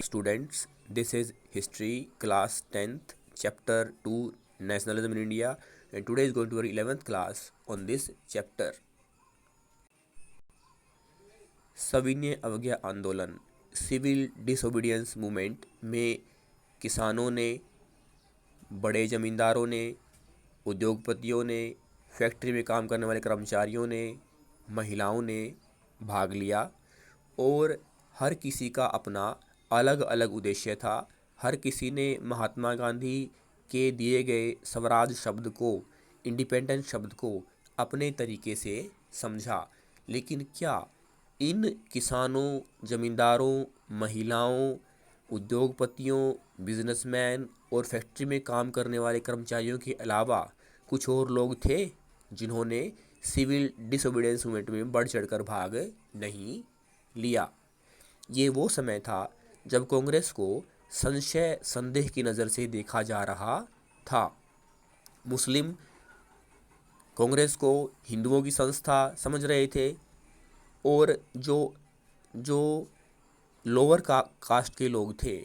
Students, this is History Class 10th, Chapter 2, Nationalism in India, and today is going to be 11th class on this chapter. सविनय अवज्ञा आंदोलन, civil disobedience movement में किसानों ने, बड़े ज़मींदारों ने, उद्योगपतियों ने, फैक्ट्री में काम करने वाले कर्मचारियों ने, महिलाओं ने भाग लिया और हर किसी का अपना अलग अलग उद्देश्य था। हर किसी ने महात्मा गांधी के दिए गए स्वराज शब्द को, इंडिपेंडेंस शब्द को अपने तरीके से समझा। लेकिन क्या इन किसानों, ज़मींदारों, महिलाओं, उद्योगपतियों, बिजनेसमैन और फैक्ट्री में काम करने वाले कर्मचारियों के अलावा कुछ और लोग थे जिन्होंने सिविल डिसोबीडियंस मूवमेंट में बढ़ चढ़कर भाग नहीं लिया? ये वो समय था जब कांग्रेस को संशय, संदेह की नज़र से देखा जा रहा था। मुस्लिम कांग्रेस को हिंदुओं की संस्था समझ रहे थे और जो लोअर कास्ट के लोग थे,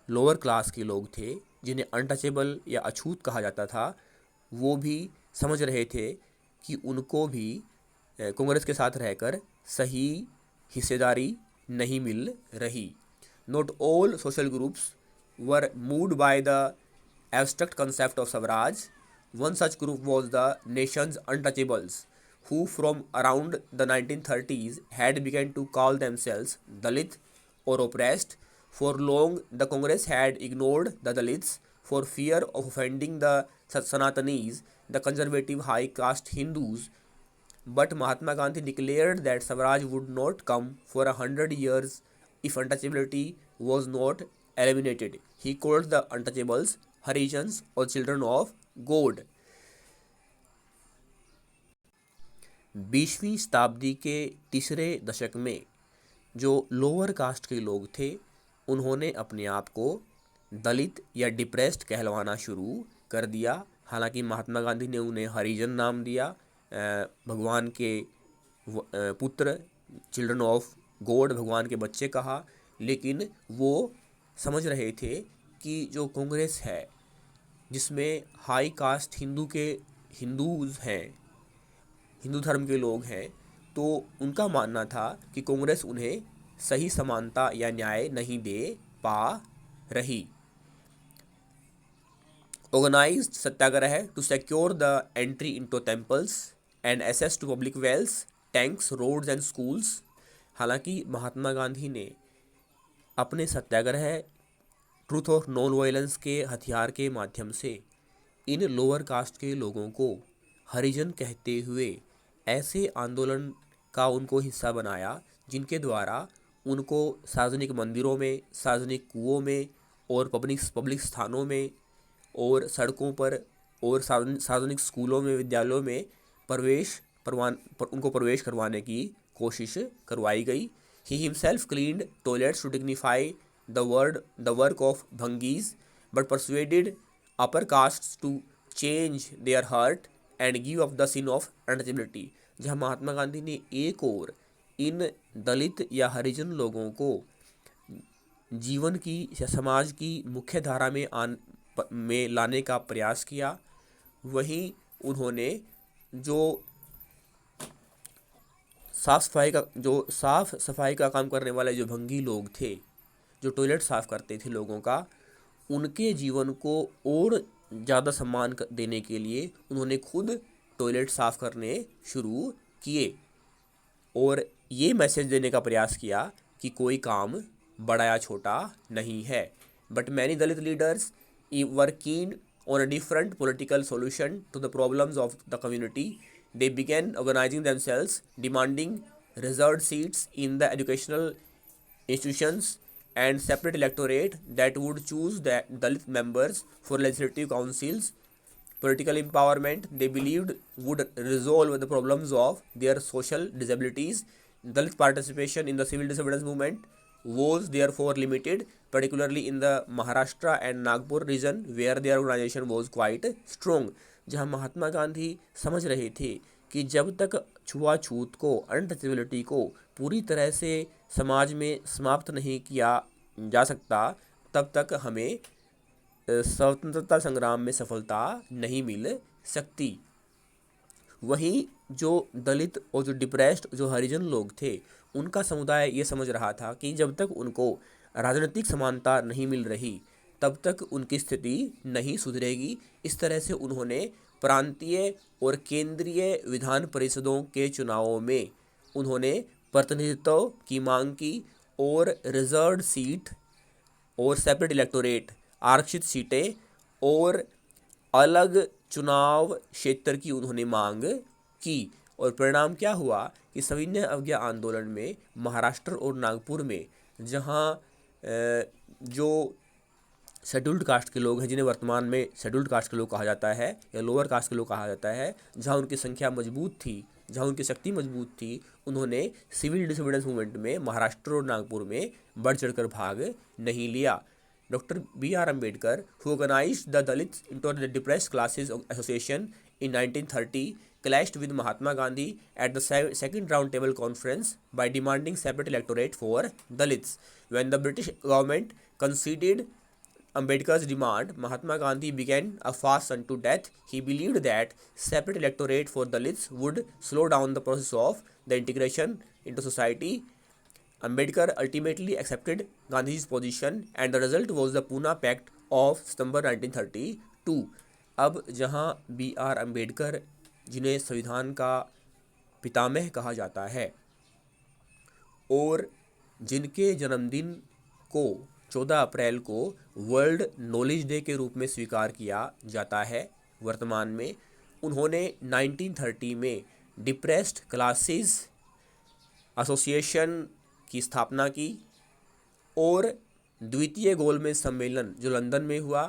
लोअर क्लास के लोग थे, जिन्हें अनटचेबल या अछूत कहा जाता था, वो भी समझ रहे थे कि उनको भी कांग्रेस के साथ रहकर सही हिस्सेदारी नहीं मिल रही। Not all social groups were moved by the abstract concept of Swaraj. One such group was the nation's untouchables, who from around the 1930s had begun to call themselves Dalit or oppressed. For long, the Congress had ignored the Dalits for fear of offending the Sanatanis, the conservative high caste Hindus. But Mahatma Gandhi declared that Swaraj would not come for 100 years if untouchability was not eliminated. He called the untouchables Harijans or children of God. 20वीं शताब्दी के तीसरे दशक में जो lower caste के लोग थे, उन्होंने अपने आप को दलित या डिप्रेस्ड कहलवाना शुरू कर दिया। हालांकि महात्मा गांधी ने उन्हें हरिजन नाम दिया, भगवान के पुत्र, चिल्ड्रन ऑफ गॉड, भगवान के बच्चे कहा। लेकिन वो समझ रहे थे कि जो कांग्रेस है, जिसमें हाई कास्ट हिंदूज हैं, हिंदू धर्म के लोग हैं, तो उनका मानना था कि कांग्रेस उन्हें सही समानता या न्याय नहीं दे पा रही। Organized Satyagraha to secure the entry into temples and access to public wells, tanks, roads and schools. हालांकि महात्मा गांधी ने अपने सत्याग्रह, ट्रूथ और नॉन वायलेंस के हथियार के माध्यम से इन लोअर कास्ट के लोगों को हरिजन कहते हुए ऐसे आंदोलन का उनको हिस्सा बनाया जिनके द्वारा उनको सार्वजनिक मंदिरों में, सार्वजनिक कुओं में और पब्लिक स्थानों में और सड़कों पर और सार्वजनिक स्कूलों में, विद्यालयों में उनको प्रवेश करवाने की कोशिश करवाई गई। He himself cleaned toilets to dignify the work of Bhangis, but persuaded upper castes to change their heart and give up the sin of untouchability. जहाँ महात्मा गांधी ने एक और इन दलित या हरिजन लोगों को जीवन की या समाज की मुख्य धारा में लाने का प्रयास किया, वहीं उन्होंने जो साफ सफाई का काम करने वाले जो भंगी लोग थे, जो टॉयलेट साफ करते थे लोगों का, उनके जीवन को और ज़्यादा सम्मान देने के लिए उन्होंने खुद टॉयलेट साफ करने शुरू किए और ये मैसेज देने का प्रयास किया कि कोई काम बड़ा या छोटा नहीं है। But many Dalit leaders were keen on a different political solution to the problems of the community. They began organizing themselves, demanding reserved seats in the educational institutions and separate electorate that would choose the Dalit members for legislative councils. Political empowerment, they believed, would resolve the problems of their social disabilities. Dalit participation in the civil disobedience movement was therefore limited, particularly in the Maharashtra and Nagpur region where their organization was quite strong. जहाँ महात्मा गांधी समझ रहे थे कि जब तक छुआछूत को, untouchability को पूरी तरह से समाज में समाप्त नहीं किया जा सकता, तब तक हमें स्वतंत्रता संग्राम में सफलता नहीं मिल सकती। वहीं जो दलित और जो डिप्रेस्ड जो हरिजन लोग थे, उनका समुदाय ये समझ रहा था कि जब तक उनको राजनीतिक समानता नहीं मिल रही, तब तक उनकी स्थिति नहीं सुधरेगी। इस तरह से उन्होंने प्रांतीय और केंद्रीय विधान परिषदों के चुनावों में उन्होंने प्रतिनिधित्व की मांग की और रिजर्व्ड सीट और सेपरेट इलेक्टोरेट, आरक्षित सीटें और अलग चुनाव क्षेत्र की उन्होंने मांग की। और परिणाम क्या हुआ कि सविनय अवज्ञा आंदोलन में महाराष्ट्र और नागपुर में, जहां जो शेड्यूल्ड कास्ट के लोग हैं, जिन्हें वर्तमान में शेड्यूल्ड कास्ट के लोग कहा जाता है या लोअर कास्ट के लोग कहा जाता है, जहां उनकी संख्या मजबूत थी, जहां उनकी शक्ति मजबूत थी, उन्होंने सिविल डिसोबीडियंस मूवमेंट में महाराष्ट्र और नागपुर में बढ़ चढ़कर भाग नहीं लिया। Dr. B.R. Ambedkar, who organized the Dalits into the Depressed Classes Association in 1930, clashed with Mahatma Gandhi at the second round-table conference by demanding separate electorate for Dalits. When the British government conceded Ambedkar's demand, Mahatma Gandhi began a fast unto death. He believed that separate electorate for Dalits would slow down the process of the integration into society. Ambedkar ultimately accepted Gandhi's position and the result was the Pune Pact of September 1932. अब जहां B.R. Ambedkar, जिन्हें संविधान का पितामह कहा जाता है और जिनके जन्मदिन को 14 अप्रैल को वर्ल्ड नॉलेज डे के रूप में स्वीकार किया जाता है वर्तमान में, उन्होंने 1930 में डिप्रेस्ड क्लासेस एसोसिएशन की स्थापना की और द्वितीय गोलमेज सम्मेलन जो लंदन में हुआ,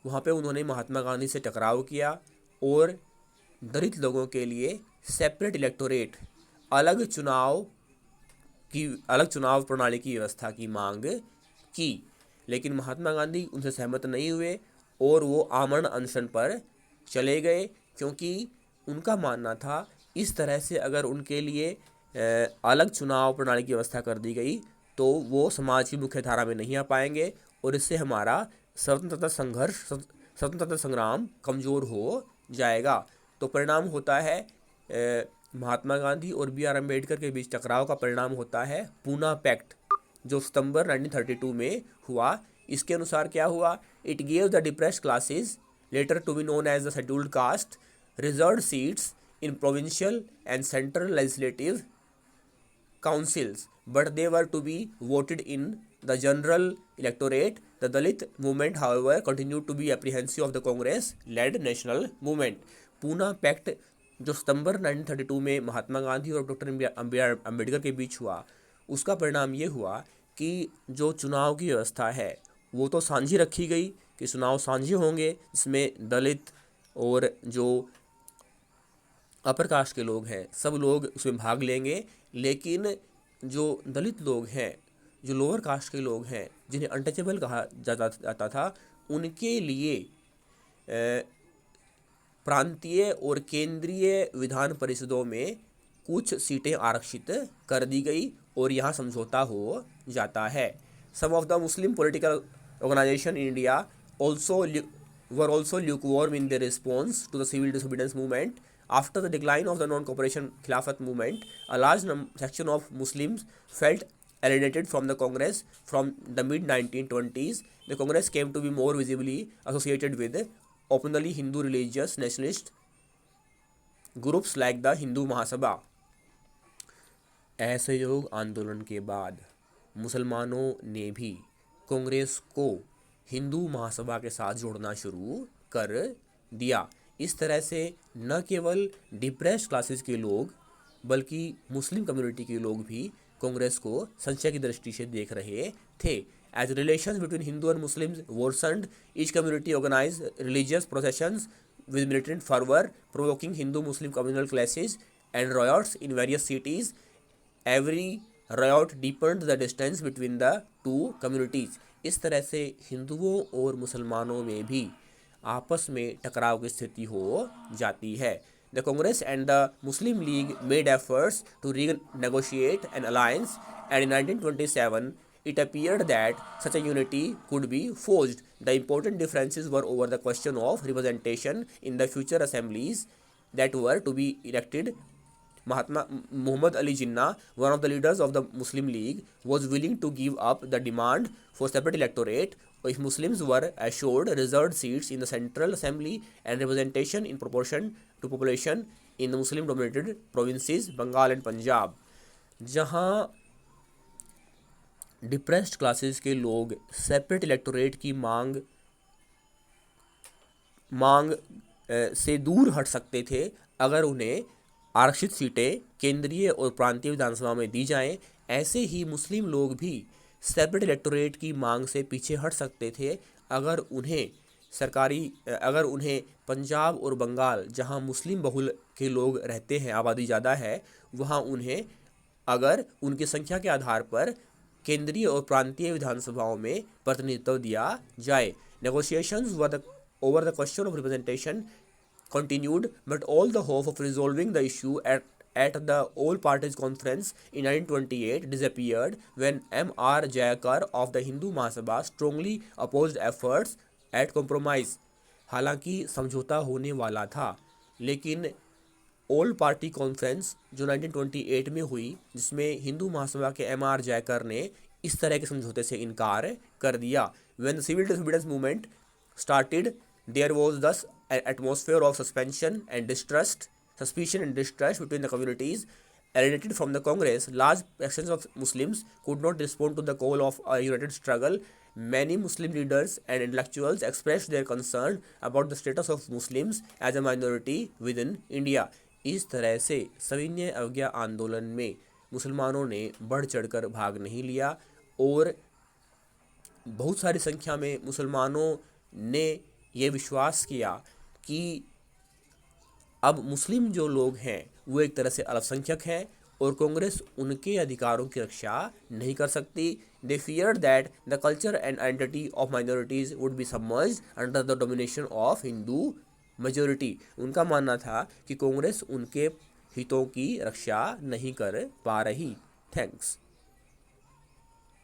वहाँ पे उन्होंने महात्मा गांधी से टकराव किया और दलित लोगों के लिए सेपरेट इलेक्टोरेट, अलग चुनाव प्रणाली की व्यवस्था की मांग की। लेकिन महात्मा गांधी उनसे सहमत नहीं हुए और वो आमरण अनशन पर चले गए, क्योंकि उनका मानना था इस तरह से अगर उनके लिए अलग चुनाव प्रणाली की व्यवस्था कर दी गई तो वो समाज की मुख्य धारा में नहीं आ पाएंगे और इससे हमारा स्वतंत्रता संग्राम कमज़ोर हो जाएगा। तो परिणाम होता है महात्मा गांधी और B.R. अम्बेडकर के बीच टकराव का परिणाम होता है पूना पैक्ट, जो सितंबर 1932 में हुआ। इसके अनुसार क्या हुआ? It gave the depressed classes, later to be known as the scheduled caste, reserved seats in provincial and central legislative councils, but they were to be voted in the general electorate. The Dalit movement, however, continued to be apprehensive of the Congress-led national movement. Poona pact जो सितंबर 1932 में महात्मा गांधी और doctor Ambedkar के बीच हुआ, उसका परिणाम ये हुआ कि जो चुनाव की व्यवस्था है वो तो साझी रखी गई कि चुनाव साझे होंगे, जिसमें दलित और जो अपर कास्ट के लोग हैं सब लोग उसमें भाग लेंगे। लेकिन जो दलित लोग हैं, जो लोअर कास्ट के लोग हैं, जिन्हें अनटचेबल कहा जाता था, उनके लिए प्रांतीय और केंद्रीय विधान परिषदों में कुछ सीटें आरक्षित कर दी गई और यहाँ समझौता हो जाता है। Some of the Muslim political organization in India were also lukewarm in their response to the civil disobedience movement. After the decline of the non-cooperation Khilafat movement, a large section of Muslims felt alienated from the Congress. From the mid-1920s, the Congress came to be more visibly associated with openly Hindu religious nationalist groups like the Hindu Mahasabha. असहयोग आंदोलन के बाद मुसलमानों ने भी कांग्रेस को हिंदू महासभा के साथ जोड़ना शुरू कर दिया। इस तरह से न केवल डिप्रेस्ड क्लासेस के लोग बल्कि मुस्लिम कम्युनिटी के लोग भी कांग्रेस को संशय की दृष्टि से देख रहे थे। As relations between Hindu and Muslims worsened, each community organize religious processions with militant fervor, provoking Hindu-Muslim communal clashes and riots in various cities. Every riot deepened the distance between the two communities. इस तरह से हिंदुओं और मुसलमानों में भी आपस में टकराव की स्थिति हो जाती है। The Congress and the Muslim League made efforts to renegotiate an alliance, and in 1927 it appeared that such a unity could be forged. The important differences were over the question of representation in the future assemblies that were to be elected. Muhammad Ali Jinnah, one of the leaders of the Muslim League, was willing to give up the demand for separate electorate if Muslims were assured reserved seats in the Central Assembly and representation in proportion to population in the Muslim-dominated provinces Bengal and Punjab. जहाँ depressed classes के लोग separate electorate की मांग से दूर हट सकते थे अगर उन्हें आरक्षित सीटें केंद्रीय और प्रांतीय विधानसभा में दी जाएं, ऐसे ही मुस्लिम लोग भी सेपरेट इलेक्टोरेट की मांग से पीछे हट सकते थे अगर उन्हें पंजाब और बंगाल, जहां मुस्लिम बहुल के लोग रहते हैं, आबादी ज़्यादा है, वहां उन्हें अगर उनकी संख्या के आधार पर केंद्रीय और प्रांतीय विधानसभाओं में प्रतिनिधित्व दिया जाए. Negotiations over the question of representation continued, but all the hope of resolving the issue at the All Parties Conference in 1928 disappeared when M.R. Jayakar of the Hindu Mahasabha strongly opposed efforts at compromise. हालांकि समझौता होने वाला था, लेकिन all party conference जो 1928 में हुई, जिसमें हिंदू महासभा के M.R. जयकर ने इस तरह के समझौते से इनकार कर दिया. When the civil disobedience movement started, there was thus an atmosphere of suspicion and distrust between the communities alienated from the Congress. Large sections of Muslims could not respond to the call of a united struggle. Many Muslim leaders and intellectuals expressed their concern about the status of Muslims as a minority within India. इस तरह से सविनय अवज्ञा आंदोलन में मुसलमानों ने बढ़ चढ़कर भाग नहीं लिया और बहुत सारी संख्या में मुसलमानों ने ये विश्वास किया कि अब मुस्लिम जो लोग हैं वो एक तरह से अल्पसंख्यक हैं और कांग्रेस उनके अधिकारों की रक्षा नहीं कर सकती. They feared that the culture and identity of minorities would be submerged under the domination of Hindu majority. उनका मानना था कि कांग्रेस उनके हितों की रक्षा नहीं कर पा रही. थैंक्स.